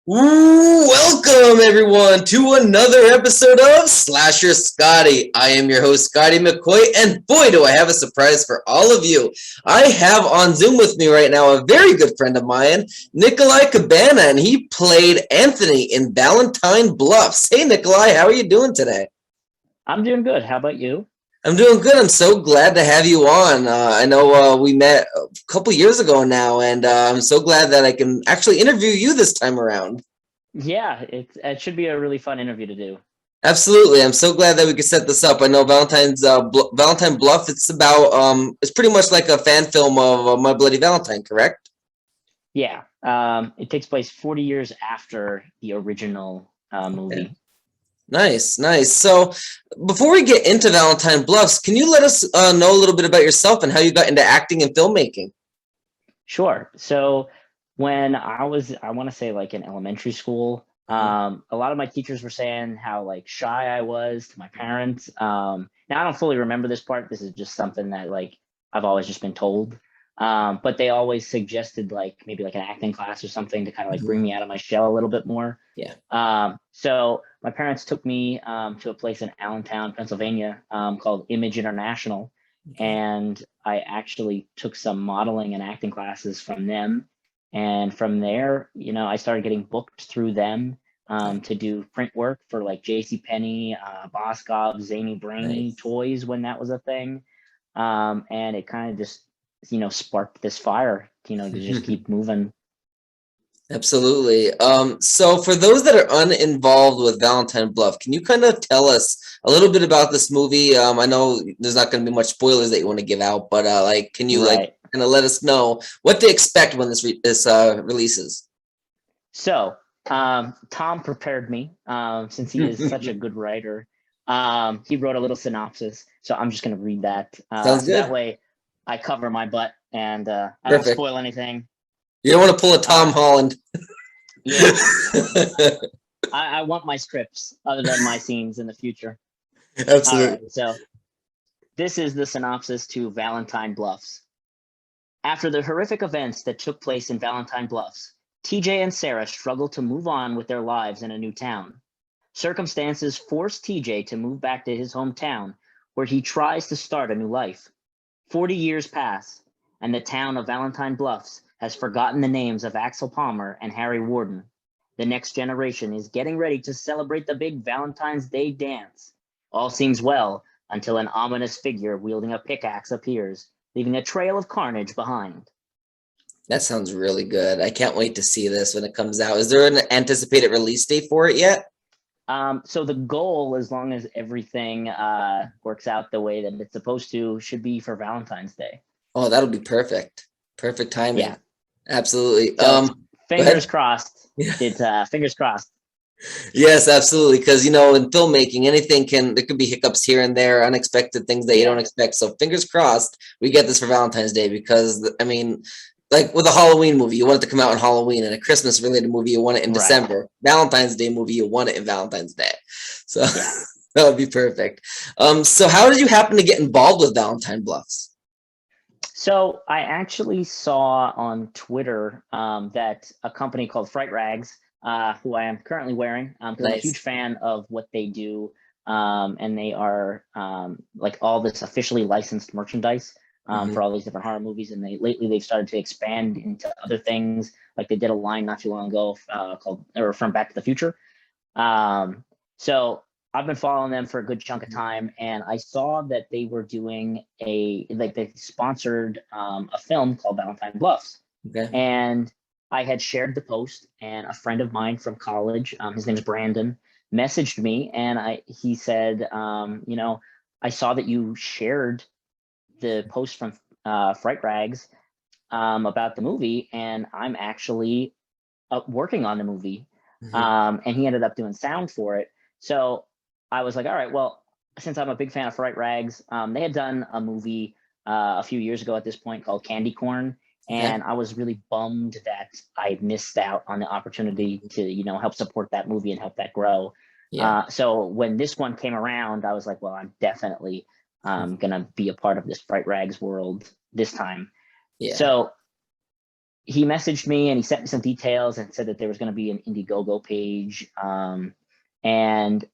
Welcome everyone to another episode of Slasher Scotty. I am your host Scotty McCoy, and boy do I have a surprise for all of you. I have on Zoom with me right now a very good friend of mine, Nicolai Kabana, and he played Anthony in Valentine Bluffs. Hey Nicolai, how are you doing today? I'm doing good. How about you? I'm doing good. I'm so glad to have you on. I know we met a couple years ago now, and I'm so glad that I can actually interview you this time around. Yeah, it should be a really fun interview to do. Absolutely. I'm so glad that we could set this up. I know Valentine Bluff. It's about it's pretty much like a fan film of My Bloody Valentine, correct? Yeah, it takes place 40 years after the original Yeah. movie. Nice, nice. So before we get into Valentine Bluffs, can you let us know a little bit about yourself and how you got into acting and filmmaking? Sure. So when I want to say like in elementary school, Mhm. a lot of my teachers were saying how like shy I was to my parents. Now I don't fully remember this part. This is just something that like I've always just been told. But they always suggested like maybe like an acting class or something to kind of like Mhm. bring me out of my shell a little bit more. Yeah. So my parents took me to a place in Allentown, Pennsylvania, called Image International, Okay. and I actually took some modeling and acting classes from them. And from there, I started getting booked through them to do print work for like J.C. Penney, Boscov, Zany Brainy Nice. toys when that was a thing. And it kind of just, sparked this fire, to just keep moving. Absolutely. So for those that are uninvolved with Valentine Bluff, can you kind of tell us a little bit about this movie? I know there's not going to be much spoilers that you want to give out, but like, can you like Right. kind of let us know what to expect when this releases? So Tom prepared me since he is such a good writer. He wrote a little synopsis, so I'm just going to read that. Sounds So that good. way I cover my butt and I don't Perfect. spoil anything. You don't want to pull a Tom Uh, Holland. yeah, I want my scripts other than my scenes in the future. All right, Absolutely. so this is the synopsis to Valentine Bluffs. After the horrific events that took place in Valentine Bluffs, TJ and Sarah struggle to move on with their lives in a new town. Circumstances force TJ to move back to his hometown, where he tries to start a new life. 40 years pass, and the town of Valentine Bluffs has forgotten the names of Axel Palmer and Harry Warden. The next generation is getting ready to celebrate the big Valentine's Day dance. All seems well until an ominous figure wielding a pickaxe appears, leaving a trail of carnage behind. That sounds really good. I can't wait to see this when it comes out. Is there an anticipated release date for it yet? So the goal, as long as everything works out the way that it's supposed to, should be for Valentine's Day. Oh, that'll be perfect. Perfect timing. Yeah. Absolutely. So Go fingers ahead. crossed. It fingers crossed. Yes, absolutely. Because in filmmaking, there could be hiccups here and there, unexpected things that you don't Yeah. expect. So fingers crossed, we get this for Valentine's Day. Because I mean, like with a Halloween movie, you want it to come out on Halloween, and a Christmas related movie, you want it in Right. December. Valentine's Day movie, you want it in Valentine's Day. So Yeah. that would be perfect. So how did you happen to get involved with Valentine Bluffs? So I actually saw on Twitter that a company called Fright Rags, who I am currently wearing, because I'm a huge Nice. fan of what they do, and they are like all this officially licensed merchandise Hmm. for all these different horror movies. And they've started to expand into other things. Like they did a line not too long ago called or from Back to the Future. So I've been following them for a good chunk of time, and I saw that they were doing they sponsored a film called Valentine Bluffs, Okay. and I had shared the post, and a friend of mine from college, his name is Brandon, messaged me, and he said, I saw that you shared the post from Fright Rags about the movie, and I'm actually working on the movie. Hmm. And he ended up doing sound for it. So I was like, all right, well, since I'm a big fan of Fright Rags, they had done a movie a few years ago at this point called Candy Corn. Okay. And I was really bummed that I missed out on the opportunity to, help support that movie and help that grow. Yeah. So when this one came around, I was like, well, I'm definitely going to be a part of this Fright Rags world this time. Yeah. So he messaged me and he sent me some details and said that there was going to be an Indiegogo page. And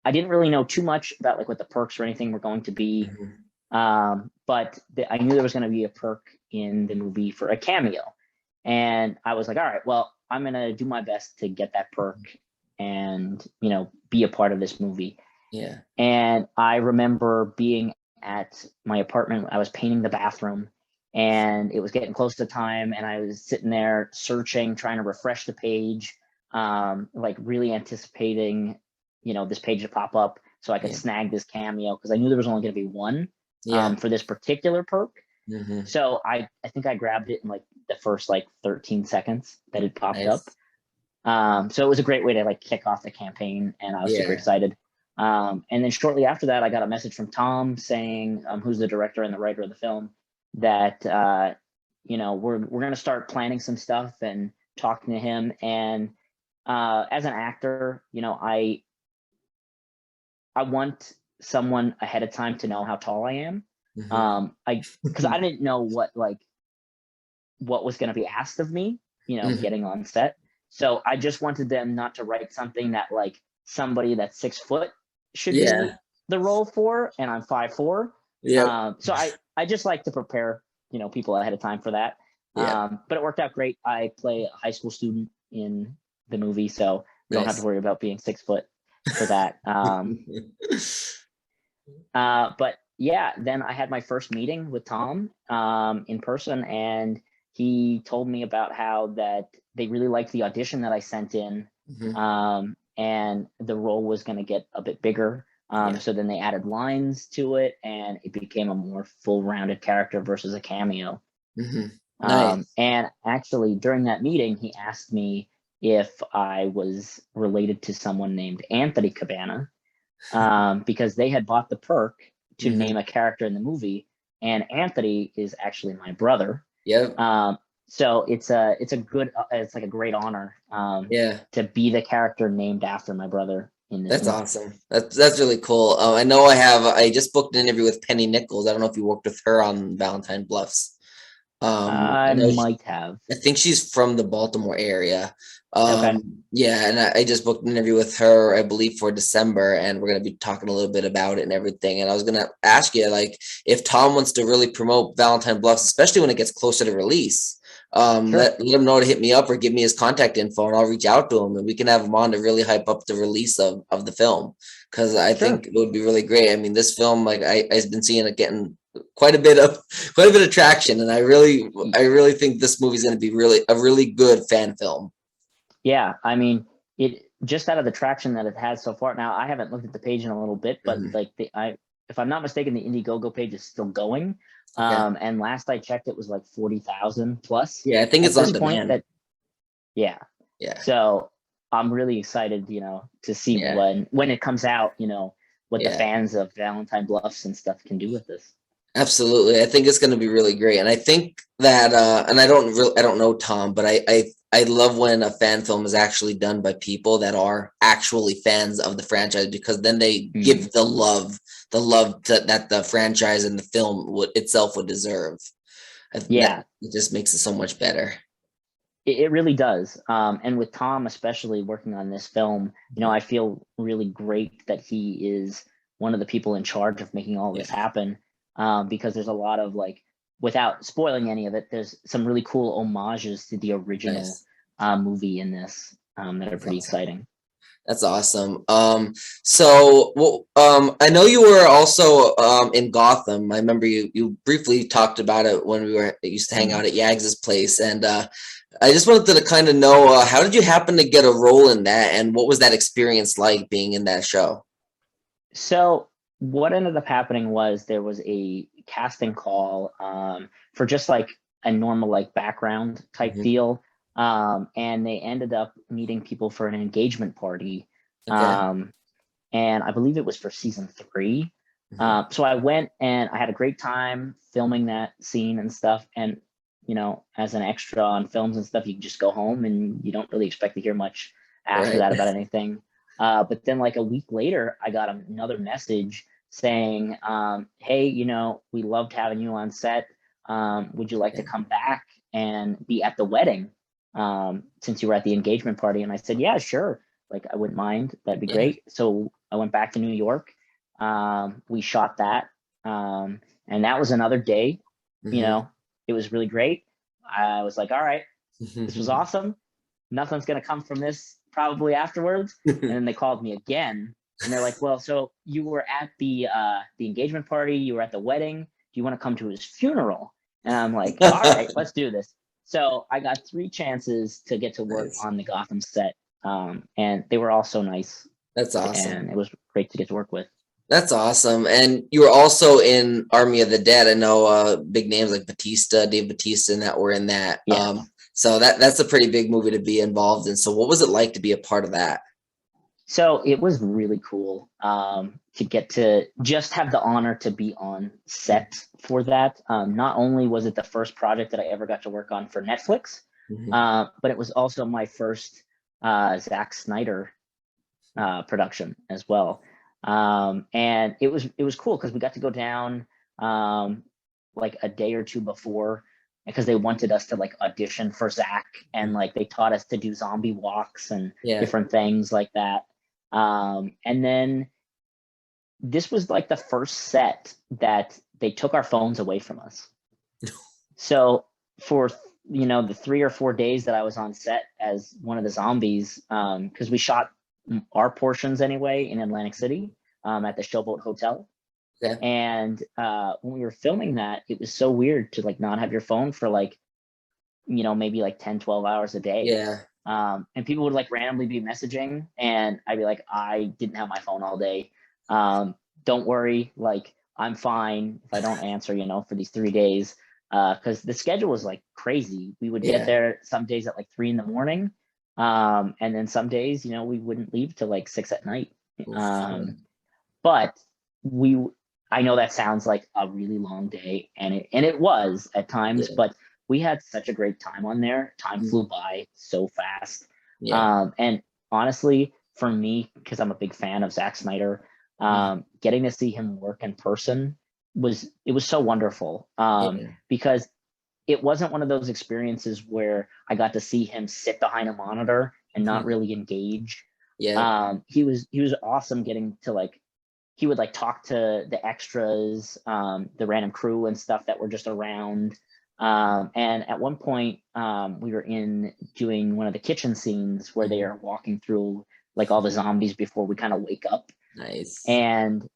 I didn't really know too much about like what the perks or anything were going to be. But I knew there was going to be a perk in the movie for a cameo. And I was like, all right, well, I'm going to do my best to get that perk and, you know, be a part of this movie. Yeah. And I remember being at my apartment. I was painting the bathroom and it was getting close to time. And I was sitting there searching, trying to refresh the page, like really anticipating, you know, this page to pop up so I could snag this cameo because I knew there was only going to be one for this particular perk. So I think I grabbed it in like the first like 13 seconds that it popped up. So it was a great way to like kick off the campaign, and I was super excited. And then shortly after that, I got a message from Tom saying, who's the director and the writer of the film, that you know, we're going to start planning some stuff and talking to him. And as an actor, you know, I want someone ahead of time to know how tall I am. Because I didn't know what was going to be asked of me, you know, getting on set. So I just wanted them not to write something that like somebody that's 6 foot should be the role for, and I'm 5'4". So I just like to prepare, you know, people ahead of time for that. But it worked out great. I play a high school student in the movie, so we don't have to worry about being 6 foot for that. But yeah, then I had my first meeting with Tom in person, and he told me about how that they really liked the audition that I sent in, and the role was going to get a bit bigger. So then they added lines to it, and it became a more full-rounded character versus a cameo. Nice. And actually, during that meeting, he asked me if I was related to someone named Anthony Kabana, because they had bought the perk to name a character in the movie, and Anthony is actually my brother. So it's a good, it's like a great honor to be the character named after my brother in this movie. Awesome. That's really cool. I know I just booked an interview with Penny Nichols. I don't know if you worked with her on Valentine Bluffs. I might have. I think she's from the Baltimore area. Okay. Yeah, and I just booked an interview with her, I believe, for December, and we're gonna be talking a little bit about it and everything. And I was gonna ask you, like, if Tom wants to really promote Valentine Bluffs, especially when it gets closer to release, let him know to hit me up or give me his contact info, and I'll reach out to him, and we can have him on to really hype up the release of the film, because I think it would be really great. I mean, this film, like, I've been seeing it getting quite a bit of traction, and I really think this movie is going to be a really good fan film. Yeah, I mean, it just out of the traction that it has so far. Now, I haven't looked at the page in a little bit, but like if I'm not mistaken, the Indiegogo page is still going. And last I checked, it was like 40,000 plus. Yeah, I think it's on demand. Yeah. So I'm really excited, you know, to see when it comes out, you know, what the fans of Valentine Bluffs and stuff can do with this. Absolutely. I think it's going to be really great. And I think that, and I don't know Tom, but I love when a fan film is actually done by people that are actually fans of the franchise, because then they give the love that the franchise and the film itself would deserve. It just makes it so much better. It really does. And with Tom, especially working on this film, you know, I feel really great that he is one of the people in charge of making all this happen. Because there's a lot of, like, without spoiling any of it, there's some really cool homages to the original movie in this that are pretty exciting. That's awesome. So I know you were also in Gotham. I remember you briefly talked about it when we used to hang out at Yags's place, and I just wanted to kind of know, how did you happen to get a role in that, and what was that experience like being in that show? So what ended up happening was there was a casting call for just like a normal like background type deal, and they ended up meeting people for an engagement party, and I believe it was for season 3. So I went and I had a great time filming that scene and stuff. And you know, as an extra on films and stuff, you can just go home and you don't really expect to hear much after that about anything. But then like a week later, I got another message saying, hey, you know, we loved having you on set. would you like to come back and be at the wedding since you were at the engagement party? And I said, yeah, sure. Like, I wouldn't mind. That'd be great. So I went back to New York. We shot that. And that was another day. You know, it was really great. I was like, all right, this was awesome. Nothing's going to come from this probably afterwards. And then they called me again. And they're like, well, so you were at the engagement party. You were at the wedding. Do you want to come to his funeral? And I'm like, all right, let's do this. So I got 3 chances to get to work on the Gotham set. And they were all so nice. That's awesome. And it was great to get to work with. That's awesome. And you were also in Army of the Dead. I know big names like Dave Bautista, and that were in that. Yeah. So that's a pretty big movie to be involved in. So what was it like to be a part of that? So it was really cool to get to just have the honor to be on set for that. Not only was it the first project that I ever got to work on for Netflix, but it was also my first Zack Snyder production as well. And it was cool because we got to go down like a day or two before, because they wanted us to like audition for Zack, and like they taught us to do zombie walks and different things like that. And then this was like the first set that they took our phones away from us. So for the 3 or 4 days that I was on set as one of the zombies, because we shot our portions anyway in Atlantic City at the Showboat Hotel. Yeah. And when we were filming that, it was so weird to like not have your phone for like, maybe like 10, 12 hours a day. Yeah. And people would like randomly be messaging, and I'd be like, I didn't have my phone all day. Don't worry. Like, I'm fine if I don't answer, for these 3 days. Because the schedule was like crazy. We would get there some days at like 3 a.m. And then some days, we wouldn't leave till like 6 p.m. But I know that sounds like a really long day, and it was at times, but we had such a great time on there. Time flew by so fast. And honestly, for me, because I'm a big fan of Zack Snyder, getting to see him work in person was so wonderful. Because it wasn't one of those experiences where I got to see him sit behind a monitor and not really engage. He was awesome getting to like, he would like talk to the extras, the random crew and stuff that were just around. And at one point, we were doing one of the kitchen scenes where they are walking through like all the zombies before we kind of wake up. Nice. And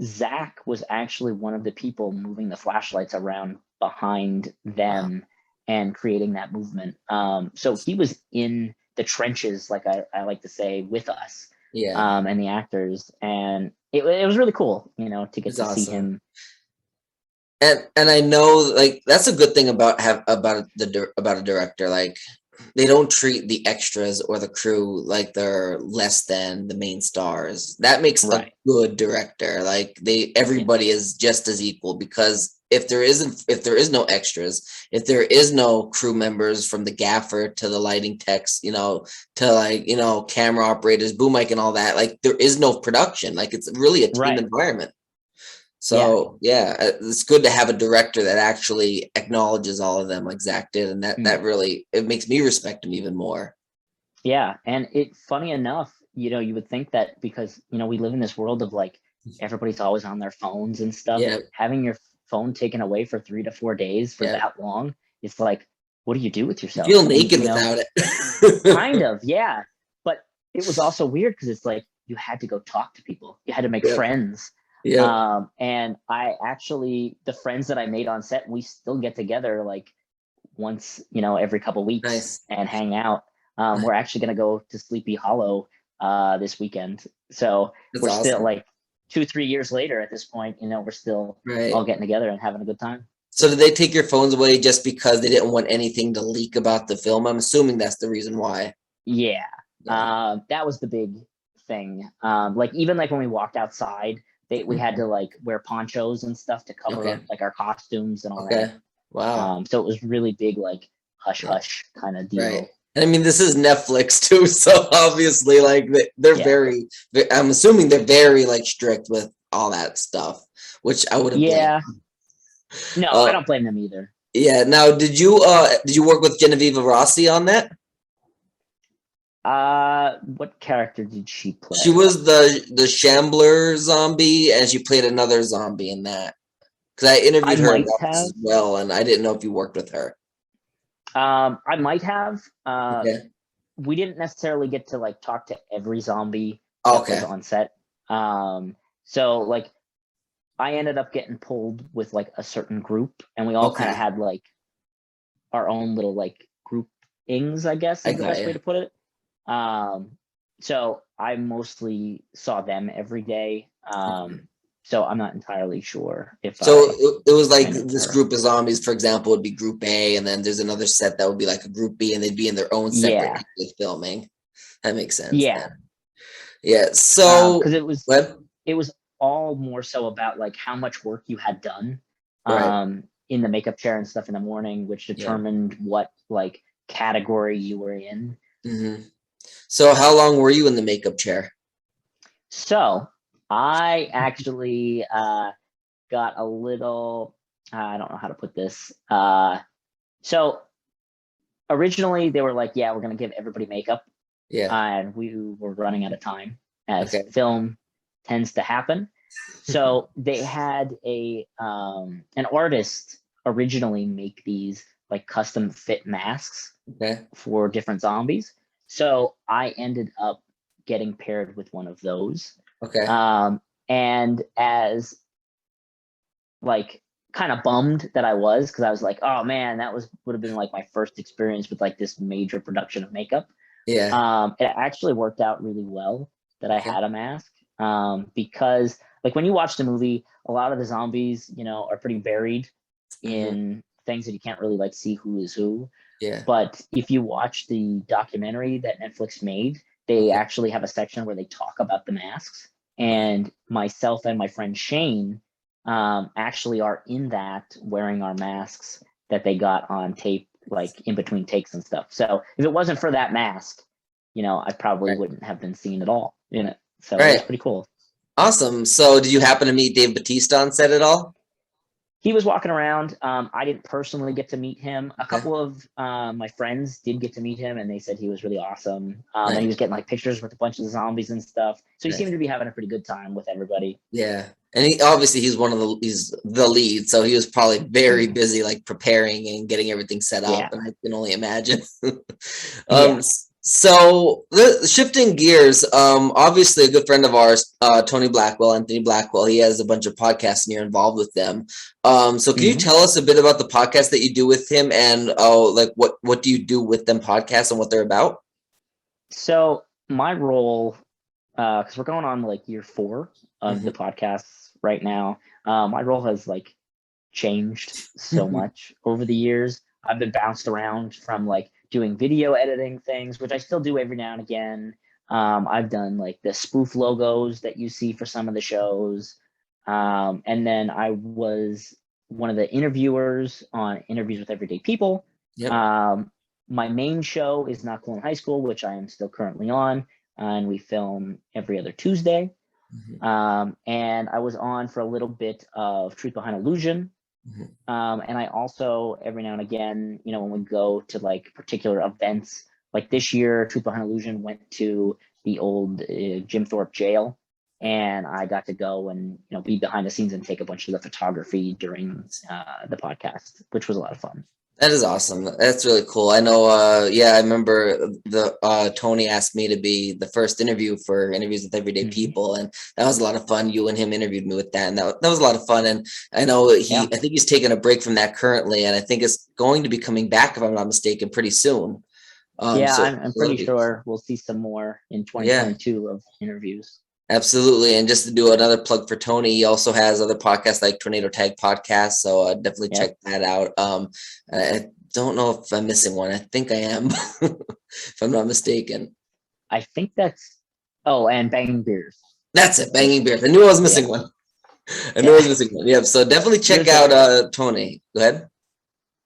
Zack was actually one of the people moving the flashlights around behind them and creating that movement. So he was in the trenches, like I like to say, with us. And the actors, and it was really cool, to get to see him. And I know, like, that's a good thing about a director. Like, they don't treat the extras or the crew like they're less than the main stars. That makes a good director. Like, everybody is just as equal, because if there is no extras, if there is no crew members, from the gaffer to the lighting techs, to like, camera operators, boom mic and all that, like, there is no production. Like, it's really a team environment. So it's good to have a director that actually acknowledges all of them like Zack did. And that really, it makes me respect him even more. Yeah. And funny enough, you would think that because, we live in this world of like, everybody's always on their phones and stuff. Having your phone taken away for 3 to 4 days for that long, it's like, what do you do with yourself? You feel naked without it. Kind of, yeah. But it was also weird because it's like you had to go talk to people. You had to make friends. And I actually, the friends that I made on set, we still get together like once, every couple weeks and hang out. We're actually going to go to Sleepy Hollow this weekend. So we're still like 2-3 years later at this point, we're still all getting together and having a good time. So did they take your phones away just because they didn't want anything to leak about the film? I'm assuming that's the reason why. That was the big thing. Like, even like when we walked outside, we had to like wear ponchos and stuff to cover like our costumes and all that. Wow. So it was really big, like hush kind of deal. And I mean, this is Netflix too, so obviously, like, they're very. I'm assuming they're very like strict with all that stuff, which I wouldn't. No, I don't blame them either. Yeah. Now, did you work with Genevieve Rossi on that? What character did she play? She was the Shambler zombie, and she played another zombie in that. Because I interviewed her might about this have. as well, and I didn't know if you worked with her. I might have. Okay. We didn't necessarily get to like talk to every zombie that Okay. was on set. So like I ended up getting pulled with like a certain group, and we all kind of Okay. had like our own little like groupings, I guess I is the got best you. way to put it. So I mostly saw them every day. So I'm not entirely sure if So I it was like ran into this her. group of zombies, for example, would be Group A, and then there's another set that would be like a Group B, and they'd be in their own separate Yeah, with filming. That makes sense yeah. then. Yeah. So Because what? it was all more so about like how much work you had done Right. in the makeup chair and stuff in the morning, which Yeah. determined what like category you were in. Mm-hmm. So how long were you in the makeup chair? So I actually got a little, I don't know how to put this. So originally they were like, yeah, we're going to give everybody makeup. Yeah. And we were running out of time, as Okay. film tends to happen. So they had an artist originally make these like custom fit masks Okay. for different zombies. So I ended up getting paired with one of those. Okay. And as like kind of bummed that I was, because I was like, oh man, that would have been like my first experience with like this major production of makeup. Yeah. It actually worked out really well that I Okay. had a mask, because like when you watch the movie, a lot of the zombies, are pretty buried Mm-hmm. in things that you can't really like see who is who. Yeah. But if you watch the documentary that Netflix made, they Okay. actually have a section where they talk about the masks. Okay. And myself and my friend Shane actually are in that wearing our masks that they got on tape, like in between takes and stuff. So if it wasn't for that mask, I probably Right. wouldn't have been seen at all in it. So it was Right. pretty cool. Awesome. So did you happen to meet Dave Bautista on set at all? He was walking around. I didn't personally get to meet him. A Okay. couple of my friends did get to meet him, and they said he was really awesome. And he Nice. was getting like pictures with a bunch of the zombies and stuff. So he seemed Nice. to be having a pretty good time with everybody. Yeah. And he's the lead, so he was probably very busy like preparing and getting everything set up, Yeah, and I can only imagine. yeah. So shifting gears, obviously a good friend of ours, Tony Blackwell, Anthony Blackwell, he has a bunch of podcasts and you're involved with them. So can you Mm-hmm. tell us a bit about the podcast that you do with him, and like what do you do with them podcasts and what they're about? So my role, because we're going on like year 4 of the Mm-hmm. podcasts right now, my role has like changed so much over the years. I've been bounced around from like doing video editing things, which I still do every now and again. I've done like the spoof logos that you see for some of the shows. And then I was one of the interviewers on Interviews with Everyday People. Yep. My main show is Not Cool in High School, which I am still currently on, and we film every other Tuesday. Mm-hmm. And I was on for a little bit of Truth Behind Illusion. And I also, every now and again, when we go to like particular events, like this year, Truth Behind Illusion went to the old Jim Thorpe jail, and I got to go and be behind the scenes and take a bunch of the photography during the podcast, which was a lot of fun. That is awesome. That's really cool. I know, I remember Tony asked me to be the first interview for Interviews with Everyday Mm-hmm. People, and that was a lot of fun. You and him interviewed me with that, and that was a lot of fun. And I know I think he's taking a break from that currently, and I think it's going to be coming back, if I'm not mistaken, pretty soon. Yeah, So I'm pretty sure we'll see some more in yeah. 2022 of interviews. Absolutely. And just to do another plug for Tony, he also has other podcasts like Tornado Tag Podcast. So definitely check that out. I don't know if I'm missing one. I think I am, if I'm not mistaken. I think that's, and Banging Beers. That's it. Banging Beers. I knew I was missing one. I knew I was missing one. Yeah. So definitely check out Tony. Go ahead.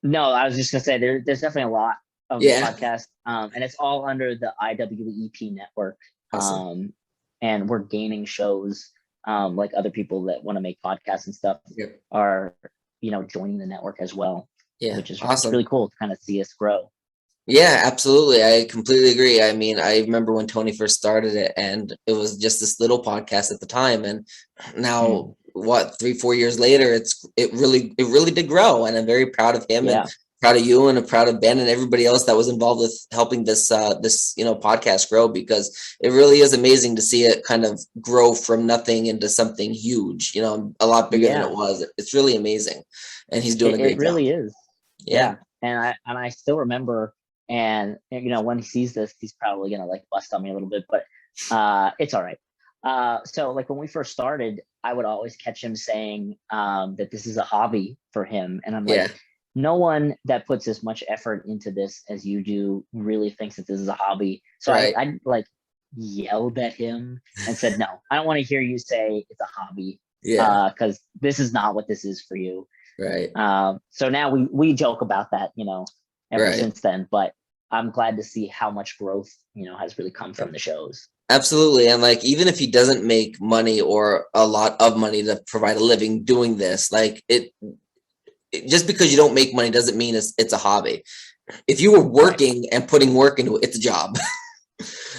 No, I was just going to say there's definitely a lot of the podcast. And it's all under the IWEP network. Awesome. And we're gaining shows like other people that want to make podcasts and stuff are joining the network as well. Yeah, which is it's awesome. really cool to kind of see us grow. Yeah, absolutely. I completely agree. I mean, I remember when Tony first started it, and it was just this little podcast at the time, and now Mm, what, 3, 4 years later, it really did grow, and I'm very proud of him and yeah, proud of you and I'm proud of Ben and everybody else that was involved with helping this podcast grow, because it really is amazing to see it kind of grow from nothing into something huge, a lot bigger than it yeah, was. It's really amazing, and he's doing a it great job. really is. Yeah. Yeah, and I still remember, and when he sees this, he's probably gonna like bust on me a little bit, but it's all right. So like when we first started, I would always catch him saying that this is a hobby for him, and I'm Yeah. like, no one that puts as much effort into this as you do really thinks that this is a hobby. So Right. I like yelled at him and said, no, I don't want to hear you say it's a hobby, Yeah. because this is not what this is for you. Right. So now we joke about that, ever Right. since then. But I'm glad to see how much growth, has really come from the shows. Absolutely. And like, even if he doesn't make money or a lot of money to provide a living doing this, like just because you don't make money doesn't mean it's a hobby. If you were Right. working and putting work into it, it's a job.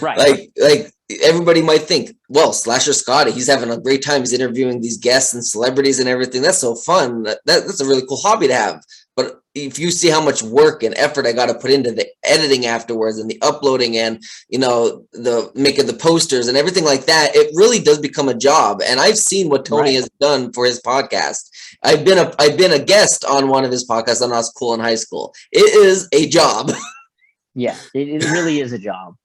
Right. like everybody might think, well, Slasher Scotty, he's having a great time. He's interviewing these guests and celebrities and everything. That's so fun. That's a really cool hobby to have. But if you see how much work and effort I got to put into the editing afterwards and the uploading and the making the posters and everything like that, it really does become a job. And I've seen what Tony Right. has done for his podcast. I've been a guest on one of his podcasts when I was cool in high school. It is a job. Yeah. It really is a job.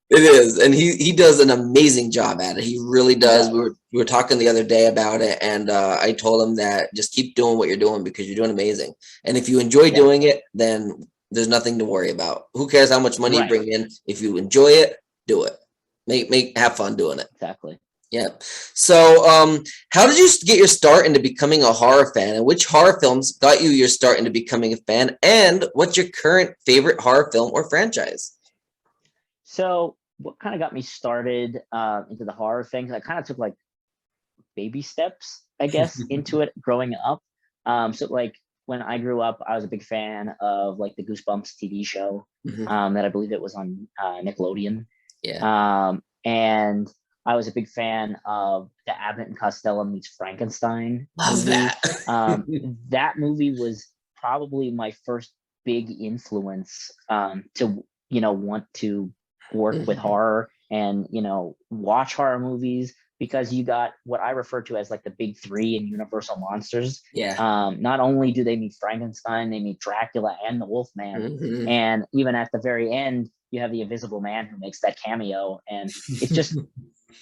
It is, and he does an amazing job at it. He really He does. We does. were we were talking the other day about it, and I told him that just keep doing what you're doing because you're doing amazing. And if you enjoy Yeah. doing it, then there's nothing to worry about. Who cares how much money you Right. bring in? If you enjoy it, do it. Have fun doing it. Exactly. Yeah. So, how did you get your start into becoming a horror fan, and which horror films got you your start into becoming a fan? And what's your current favorite horror film or franchise? So what kind of got me started into the horror things? I kind of took like baby steps, I guess, into it growing up. So like when I grew up, I was a big fan of like the Goosebumps TV show, Mhm. that I believe it was on Nickelodeon. Yeah. And I was a big fan of the Abbott and Costello meets Frankenstein Love movie. that. Um, that movie was probably my first big influence to want to work with Mhm. horror and watch horror movies, because you got what I refer to as like the big three in Universal monsters. Yeah. Not only do they meet Frankenstein, they meet Dracula and the Wolfman, Mhm. and even at the very end, you have the Invisible Man who makes that cameo, and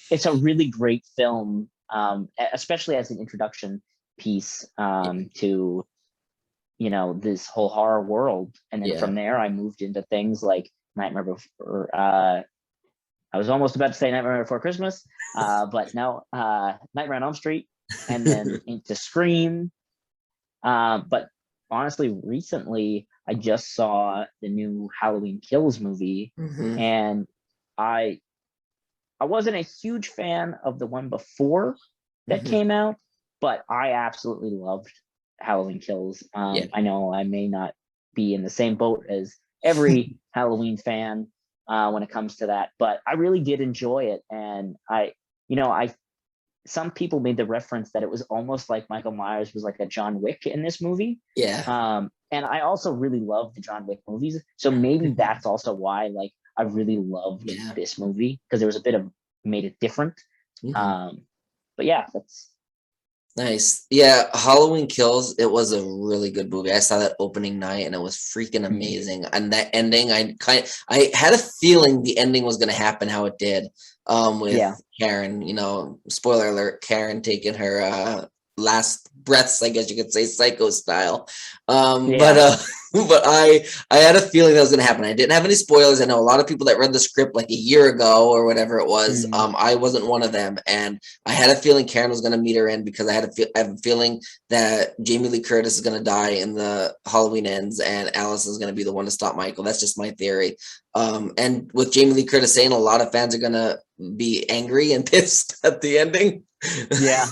it's a really great film, especially as an introduction piece to this whole horror world. And then Yeah. from there, I moved into things like Nightmare Before. I was almost about to say Nightmare Before Christmas, but no, Nightmare on Elm Street, and then into Scream. But honestly, recently I just saw the new Halloween Kills movie, Mhm. and I I wasn't a huge fan of the one before that Mhm. came out, but I absolutely loved Halloween Kills. Yeah. I know I may not be in the same boat as every Halloween fan when it comes to that, but I really did enjoy it. And I some people made the reference that it was almost like Michael Myers was like a John Wick in this movie. Yeah. And I also really love the John Wick movies, so maybe Mhm. that's also why like I really loved Yeah. this movie, because there was a bit of made it different. Mhm. Um, but yeah, that's Nice. Yeah, Halloween Kills, it was a really good movie. I saw that opening night and it was freaking mm, amazing. And that ending, I had a feeling the ending was gonna happen how it did. With yeah, Karen, spoiler alert, Karen taking her last breaths, I guess you could say, psycho style. But yeah, but I had a feeling that was gonna happen. I didn't have any spoilers. I know a lot of people that read the script like a year ago or whatever it was. mm, I wasn't one of them, and I had a feeling Karen was going to meet her end because I have a feeling that Jamie Lee Curtis is going to die in the Halloween Ends, and Alice is going to be the one to stop Michael. That's just my theory. And with Jamie Lee Curtis saying, a lot of fans are going to be angry and pissed at the ending. yeah.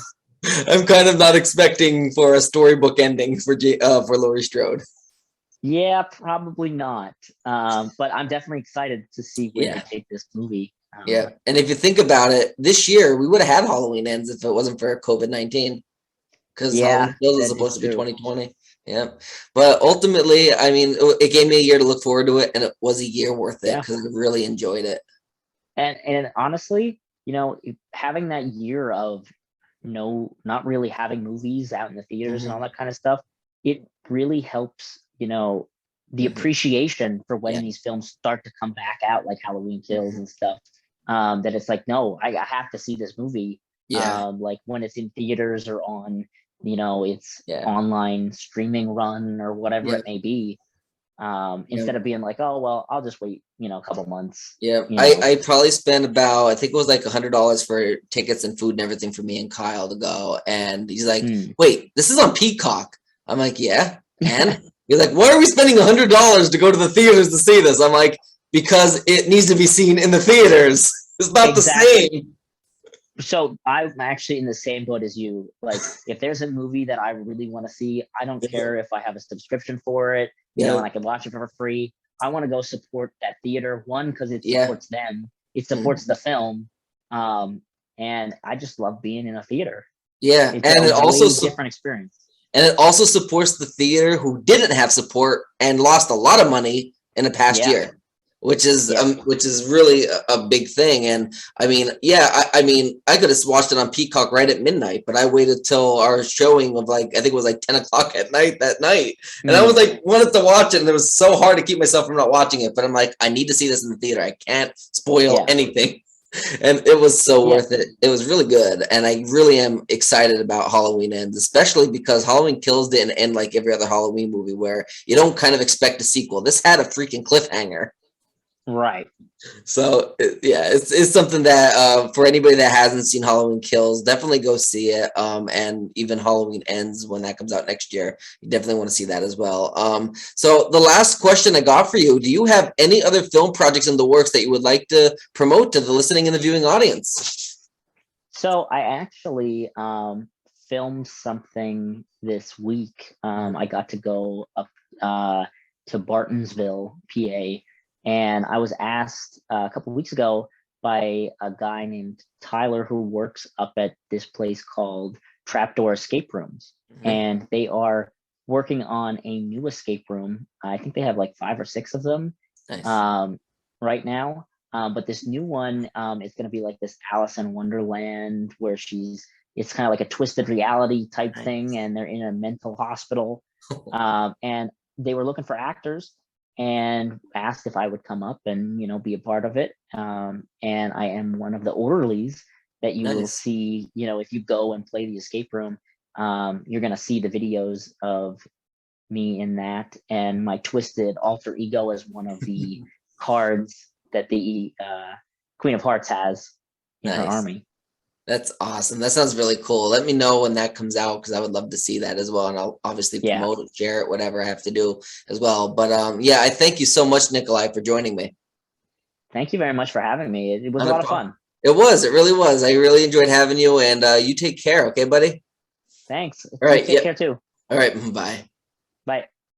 I'm kind of not expecting for a storybook ending for Laurie Strode. Yeah, probably not. But I'm definitely excited to see where they take this movie. Yeah, and if you think about it, this year we would have had Halloween Ends if it wasn't for COVID-19, because Halloween Kills is that supposed is to be true. 2020. Yeah, but ultimately, I mean, it gave me a year to look forward to it, and it was a year worth it Yeah. because I really enjoyed it. And honestly, having that year of not really having movies out in the theaters and all that kind of stuff, it really helps, the appreciation for when these films start to come back out, like Halloween Kills and stuff. That it's like, no, I have to see this movie. Yeah, Like when it's in theaters or on, its yeah, online streaming run or whatever yeah, it may be. yeah. Instead of being like, oh well, I'll just wait, a couple months. Yeah, I probably spent about, I think it was like $100 for tickets and food and everything for me and Kyle to go. And he's like, wait, this is on Peacock. I'm like, yeah. And he's like, why are we spending $100 to go to the theaters to see this? I'm like, because it needs to be seen in the theaters. It's not the same. So I'm actually in the same boat as you. Like, if there's a movie that I really want to see, I don't care if I have a subscription for it, and I can watch it for free. I want to go support that theater. One, because it supports them. It supports the film. And I just love being in a theater. Yeah, It's and a it also different experience. And it also supports the theater who didn't have support and lost a lot of money in the past year, which is really a big thing. And I mean, I mean, I could have watched it on Peacock right at midnight, but I waited till our showing of I think it was like 10 o'clock at night that night. And I was like, wanted to watch it, and it was so hard to keep myself from not watching it. But I'm like, I need to see this in the theater. I can't spoil anything. And it was so worth it. It was really good, and I really am excited about Halloween Ends, especially because Halloween Kills didn't end like every other Halloween movie where you don't kind of expect a sequel. This had a freaking cliffhanger. Right. So it's something that for anybody that hasn't seen Halloween Kills, definitely go see it. And even Halloween Ends when that comes out next year, you definitely want to see that as well. So the last question I got for you: do you have any other film projects in the works that you would like to promote to the listening and the viewing audience? So I actually filmed something this week. I got to go up to Bartonsville, PA. And I was asked a couple of weeks ago by a guy named Tyler who works up at this place called Trapdoor Escape Rooms. And they are working on a new escape room. I think they have like 5 or 6 of them right now. But this new one is going to be like this Alice in Wonderland where it's kind of like a twisted reality type thing. And they're in a mental hospital. And they were looking for actors and asked if I would come up and, be a part of it. And I am one of the orderlies that you will see, if you go and play the escape room, you're going to see the videos of me in that and my twisted alter ego as one of the cards that the Queen of Hearts has in her army. That's awesome. That sounds really cool. Let me know when that comes out because I would love to see that as well. And I'll obviously promote it, share it, whatever I have to do as well. But I thank you so much, Nicolai, for joining me. Thank you very much for having me. It was a lot of fun. It was. It really was. I really enjoyed having you. And you take care. Okay, buddy? Thanks. All right. You take care too. All right. Bye. Bye.